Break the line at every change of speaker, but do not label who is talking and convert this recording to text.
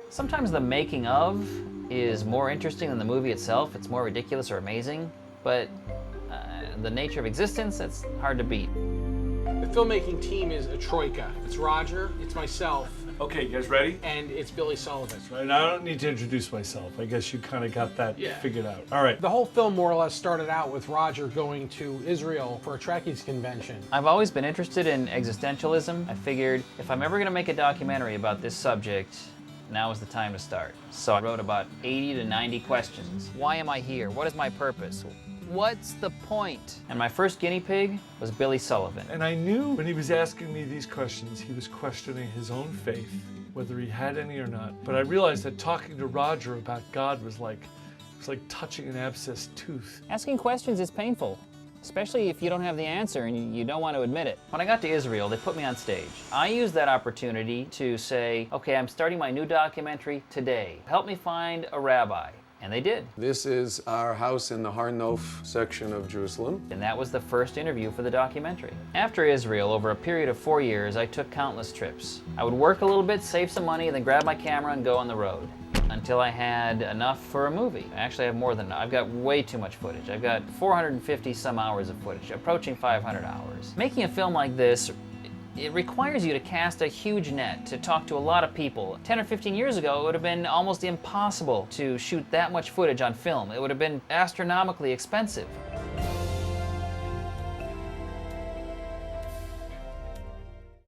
Sometimes the making of is more interesting than the movie itself. It's more ridiculous or amazing, but the nature of existence, that's hard to beat.
The filmmaking team is a troika. It's Roger, it's myself,
Okay, you guys ready?
and it's Billy Sullivan.
Right, now I don't need to introduce myself. I guess you kind of got that figured out. All right.
The whole film more or less started out with Roger going to Israel for a Trekkies convention.
I've always been interested in existentialism. I figured if I'm ever gonna make a documentary about this subject, now is the time to start. So I wrote about 80 to 90 questions. Why am I here? What is my purpose? What's the point? And my first guinea pig was Billy Sullivan.
And I knew when he was asking me these questions, he was questioning his own faith, whether he had any or not. But I realized that talking to Roger about God was like touching an abscessed tooth.
Asking questions is painful, especially if you don't have the answer and you don't want to admit it. When I got to Israel, they put me on stage. I used that opportunity to say, okay, I'm starting my new documentary today. Help me find a rabbi. And they did.
This is our house in the Har Nof section of Jerusalem.
And that was the first interview for the documentary. After Israel, over a period of 4 years, I took countless trips. I would work a little bit, save some money, then grab my camera and go on the road until I had enough for a movie. I actually have more than enough. I've got way too much footage. I've got 450 some hours of footage, approaching 500 hours. Making a film like this, it requires you to cast a huge net, to talk to a lot of people. 10 or 15 years ago, it would have been almost impossible to shoot that much footage on film. It would have been astronomically expensive.